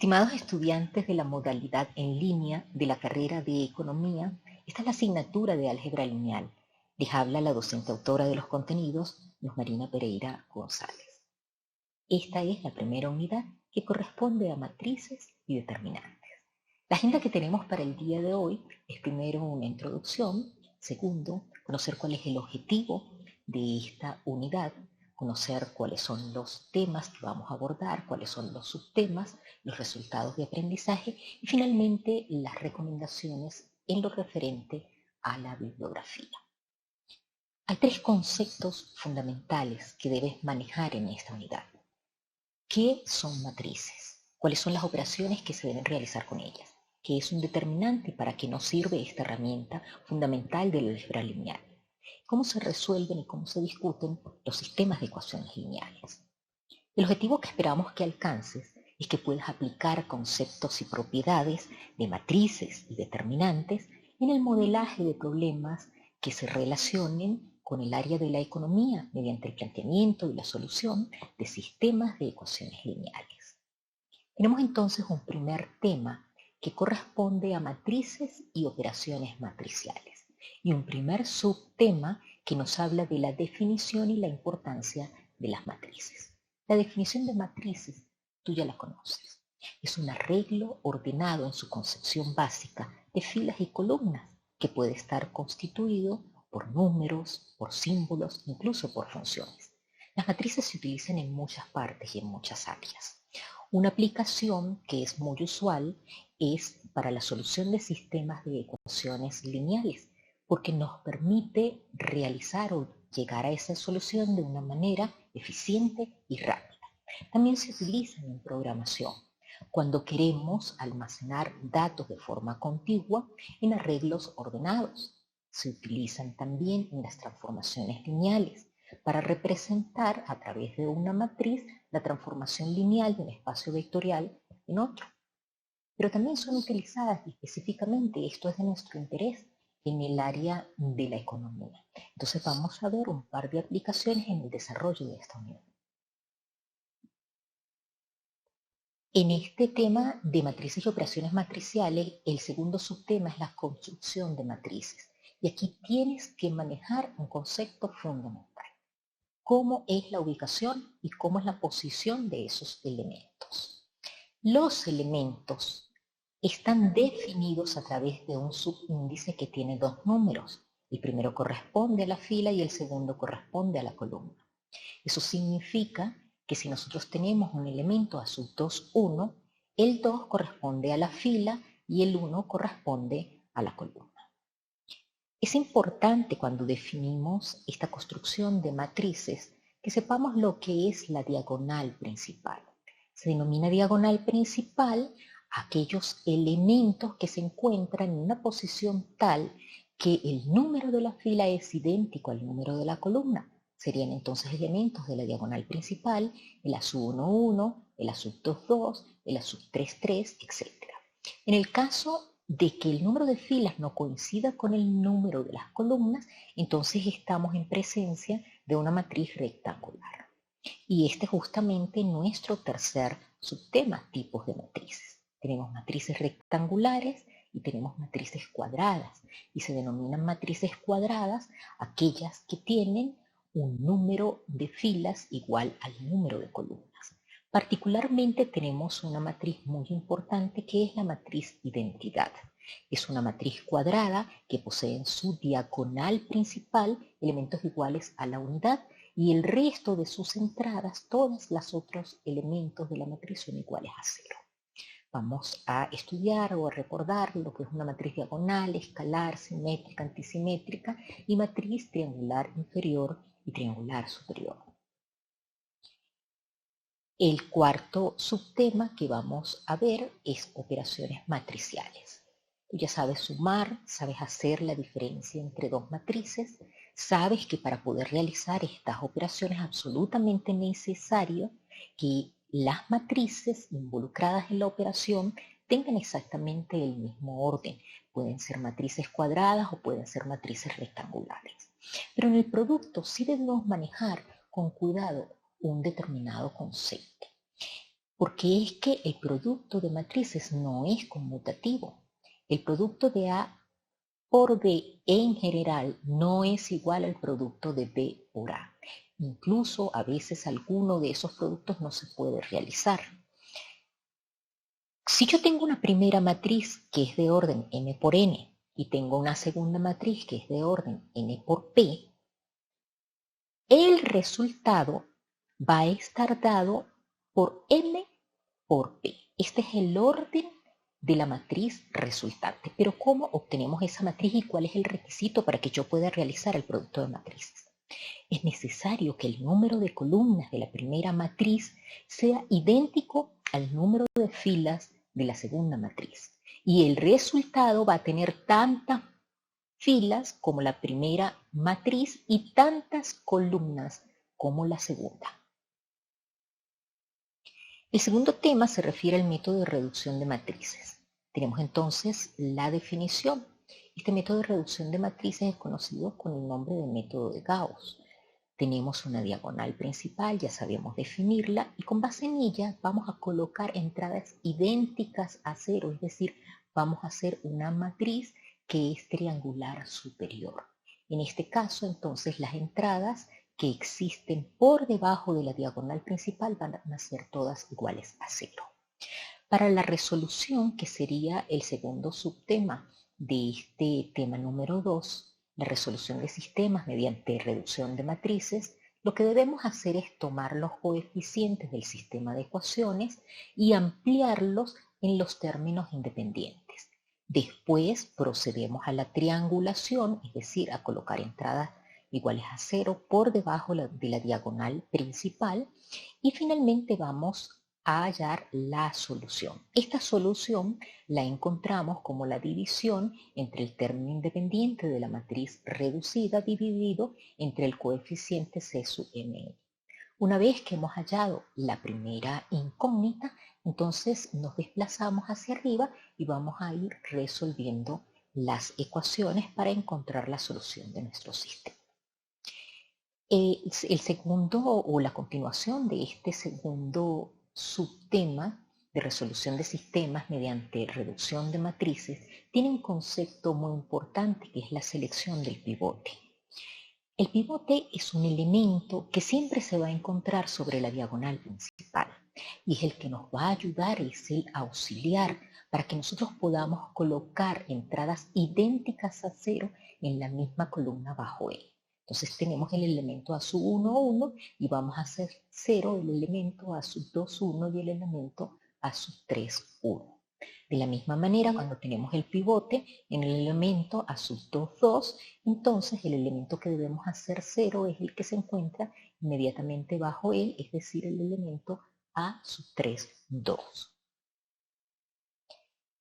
Estimados estudiantes de la modalidad en línea de la carrera de Economía, esta es la asignatura de Álgebra Lineal. Les habla la docente autora de los contenidos, Luz Marina Pereira González. Esta es la primera unidad que corresponde a matrices y determinantes. La agenda que tenemos para el día de hoy es primero una introducción, segundo, conocer cuál es el objetivo de esta unidad, conocer cuáles son los temas que vamos a abordar, cuáles son los subtemas, los resultados de aprendizaje y finalmente las recomendaciones en lo referente a la bibliografía. Hay tres conceptos fundamentales que debes manejar en esta unidad. ¿Qué son matrices? ¿Cuáles son las operaciones que se deben realizar con ellas? ¿Qué es un determinante y para qué nos sirve esta herramienta fundamental del álgebra lineal? ¿Cómo se resuelven y cómo se discuten los sistemas de ecuaciones lineales? El objetivo que esperamos que alcances es que puedas aplicar conceptos y propiedades de matrices y determinantes en el modelaje de problemas que se relacionen con el área de la economía mediante el planteamiento y la solución de sistemas de ecuaciones lineales. Tenemos entonces un primer tema que corresponde a matrices y operaciones matriciales y un primer subtema que nos habla de la definición y la importancia de las matrices. La definición de matrices, tú ya la conoces. Es un arreglo ordenado en su concepción básica de filas y columnas que puede estar constituido por números, por símbolos, incluso por funciones. Las matrices se utilizan en muchas partes y en muchas áreas. Una aplicación que es muy usual es para la solución de sistemas de ecuaciones lineales, porque nos permite realizar o llegar a esa solución de una manera eficiente y rápida. También se utilizan en programación, cuando queremos almacenar datos de forma contigua en arreglos ordenados. Se utilizan también en las transformaciones lineales, para representar a través de una matriz la transformación lineal de un espacio vectorial en otro. Pero también son utilizadas y específicamente, esto es de nuestro interés, en el área de la economía. Entonces vamos a ver un par de aplicaciones en el desarrollo de esta unidad. En este tema de matrices y operaciones matriciales, el segundo subtema es la construcción de matrices. Y aquí tienes que manejar un concepto fundamental. Cómo es la ubicación y cómo es la posición de esos elementos. Los elementos están definidos a través de un subíndice que tiene dos números. El primero corresponde a la fila y el segundo corresponde a la columna. Eso significa que si nosotros tenemos un elemento a sub 2, 1, el 2 corresponde a la fila y el 1 corresponde a la columna. Es importante cuando definimos esta construcción de matrices que sepamos lo que es la diagonal principal. Se denomina diagonal principal aquellos elementos que se encuentran en una posición tal que el número de la fila es idéntico al número de la columna. Serían entonces elementos de la diagonal principal, el A sub 1, 1, el A sub 2, 2, el A sub 3, 3, etc. En el caso de que el número de filas no coincida con el número de las columnas, entonces estamos en presencia de una matriz rectangular. Y este es justamente nuestro tercer subtema, tipos de matrices. Tenemos matrices rectangulares y tenemos matrices cuadradas. Y se denominan matrices cuadradas aquellas que tienen un número de filas igual al número de columnas. Particularmente tenemos una matriz muy importante que es la matriz identidad. Es una matriz cuadrada que posee en su diagonal principal elementos iguales a la unidad y el resto de sus entradas, todos los otros elementos de la matriz son iguales a 0. Vamos a estudiar o a recordar lo que es una matriz diagonal, escalar, simétrica, antisimétrica y matriz triangular inferior y triangular superior. El cuarto subtema que vamos a ver es operaciones matriciales. Tú ya sabes sumar, sabes hacer la diferencia entre dos matrices, sabes que para poder realizar estas operaciones es absolutamente necesario que las matrices involucradas en la operación tengan exactamente el mismo orden. Pueden ser matrices cuadradas o pueden ser matrices rectangulares. Pero en el producto sí debemos manejar con cuidado un determinado concepto. Porque es que el producto de matrices no es conmutativo. El producto de A por B en general no es igual al producto de B por A. Incluso a veces alguno de esos productos no se puede realizar. Si yo tengo una primera matriz que es de orden m por n y tengo una segunda matriz que es de orden n por p, el resultado va a estar dado por m por p. Este es el orden de la matriz resultante. Pero ¿cómo obtenemos esa matriz y cuál es el requisito para que yo pueda realizar el producto de matrices? Es necesario que el número de columnas de la primera matriz sea idéntico al número de filas de la segunda matriz. Y el resultado va a tener tantas filas como la primera matriz y tantas columnas como la segunda. El segundo tema se refiere al método de reducción de matrices. Tenemos entonces la definición. Este método de reducción de matrices es conocido con el nombre de método de Gauss. Tenemos una diagonal principal, ya sabemos definirla, y con base en ella vamos a colocar entradas idénticas a cero, es decir, vamos a hacer una matriz que es triangular superior. En este caso, entonces, las entradas que existen por debajo de la diagonal principal van a ser todas iguales a cero. Para la resolución, que sería el segundo subtema de este tema número 2, la resolución de sistemas mediante reducción de matrices, lo que debemos hacer es tomar los coeficientes del sistema de ecuaciones y ampliarlos en los términos independientes. Después procedemos a la triangulación, es decir, a colocar entradas iguales a cero por debajo de la diagonal principal, y finalmente vamos a hallar la solución. Esta solución la encontramos como la división entre el término independiente de la matriz reducida dividido entre el coeficiente C sub m. Una vez que hemos hallado la primera incógnita, entonces nos desplazamos hacia arriba y vamos a ir resolviendo las ecuaciones para encontrar la solución de nuestro sistema. El segundo o la continuación de este segundo subtema de resolución de sistemas mediante reducción de matrices tiene un concepto muy importante que es la selección del pivote. El pivote es un elemento que siempre se va a encontrar sobre la diagonal principal y es el que nos va a ayudar, es el auxiliar para que nosotros podamos colocar entradas idénticas a cero en la misma columna bajo él. Entonces tenemos el elemento a sub 1, 1 y vamos a hacer 0 el elemento a sub 2, 1 y el elemento a sub 3, 1. De la misma manera, cuando tenemos el pivote en el elemento a sub 2, 2, entonces el elemento que debemos hacer 0 es el que se encuentra inmediatamente bajo él, es decir, el elemento a sub 3, 2.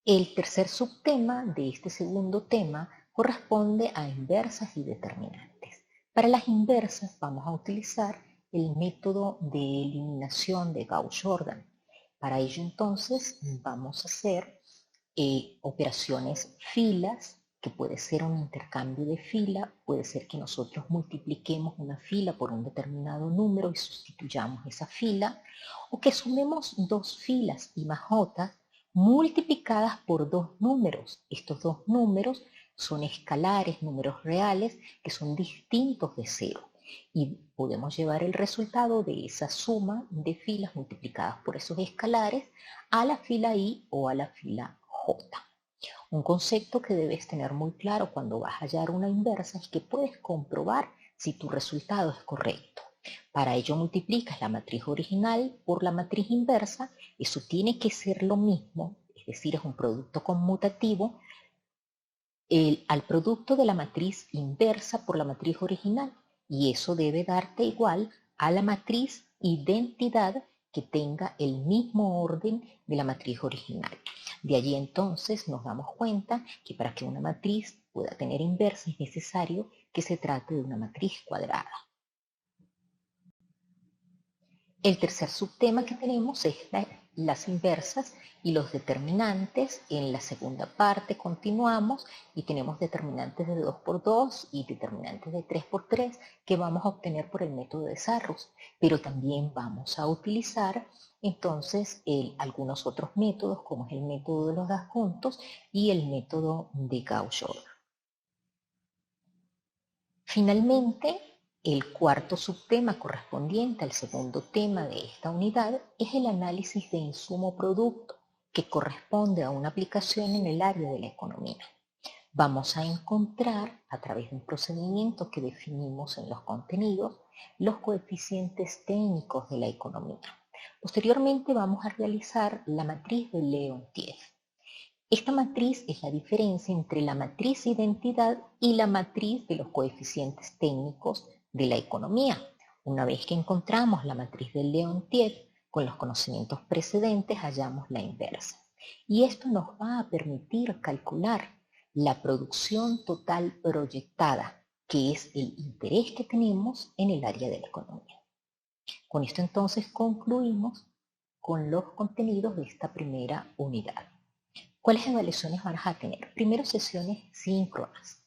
El tercer subtema de este segundo tema corresponde a inversas y determinantes. Para las inversas vamos a utilizar el método de eliminación de Gauss-Jordan. Para ello entonces vamos a hacer operaciones filas, que puede ser un intercambio de fila, puede ser que nosotros multipliquemos una fila por un determinado número y sustituyamos esa fila, o que sumemos dos filas I más J multiplicadas por dos números. Estos dos números son escalares, números reales, que son distintos de cero. Y podemos llevar el resultado de esa suma de filas multiplicadas por esos escalares a la fila I o a la fila J. Un concepto que debes tener muy claro cuando vas a hallar una inversa es que puedes comprobar si tu resultado es correcto. Para ello multiplicas la matriz original por la matriz inversa. Eso tiene que ser lo mismo, es decir, es un producto conmutativo al producto de la matriz inversa por la matriz original. Y eso debe darte igual a la matriz identidad que tenga el mismo orden de la matriz original. De allí entonces nos damos cuenta que para que una matriz pueda tener inversa es necesario que se trate de una matriz cuadrada. El tercer subtema que tenemos es las inversas y los determinantes. En la segunda parte continuamos y tenemos determinantes de 2 por 2 y determinantes de 3 por 3 que vamos a obtener por el método de Sarrus, pero también vamos a utilizar entonces algunos otros métodos, como es el método de los adjuntos y el método de Gauss-Jordan. Finalmente, el cuarto subtema correspondiente al segundo tema de esta unidad es el análisis de insumo-producto, que corresponde a una aplicación en el área de la economía. Vamos a encontrar, a través de un procedimiento que definimos en los contenidos, los coeficientes técnicos de la economía. Posteriormente vamos a realizar la matriz de Leontief. Esta matriz es la diferencia entre la matriz identidad y la matriz de los coeficientes técnicos de la economía. Una vez que encontramos la matriz de Leontief, con los conocimientos precedentes hallamos la inversa. Y esto nos va a permitir calcular la producción total proyectada, que es el interés que tenemos en el área de la economía. Con esto entonces concluimos con los contenidos de esta primera unidad. ¿Cuáles evaluaciones vas a tener? Primero, sesiones síncronas.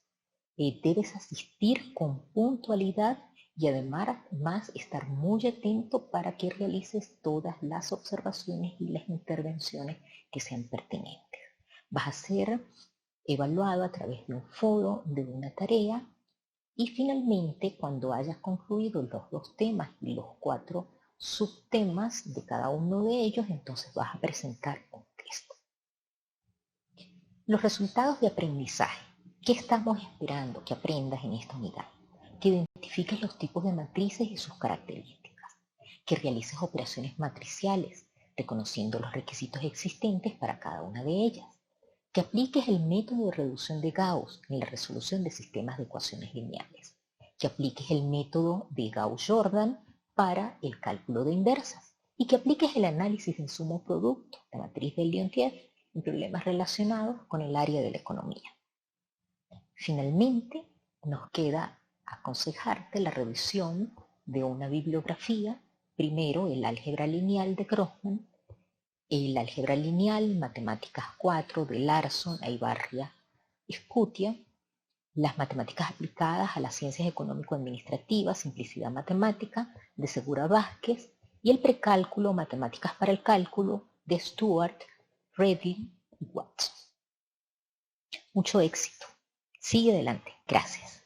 Debes asistir con puntualidad y además estar muy atento para que realices todas las observaciones y las intervenciones que sean pertinentes. Vas a ser evaluado a través de un foro, de una tarea, y finalmente, cuando hayas concluido los 2 temas y los 4 subtemas de cada uno de ellos, entonces vas a presentar un test. Los resultados de aprendizaje. ¿Qué estamos esperando que aprendas en esta unidad? Que identifiques los tipos de matrices y sus características. Que realices operaciones matriciales, reconociendo los requisitos existentes para cada una de ellas. Que apliques el método de reducción de Gauss en la resolución de sistemas de ecuaciones lineales. Que apliques el método de Gauss-Jordan para el cálculo de inversas. Y que apliques el análisis de insumo-producto, la matriz de Leontief, en problemas relacionados con el área de la economía. Finalmente, nos queda aconsejarte la revisión de una bibliografía, primero el álgebra lineal de Grossman, el álgebra lineal, matemáticas 4 de Larson, Aybarria, Scutia, las matemáticas aplicadas a las ciencias económico-administrativas, simplicidad matemática, de Segura Vázquez, y el precálculo, matemáticas para el cálculo, de Stewart, Redlin y Watts. Mucho éxito. Sigue adelante. Gracias.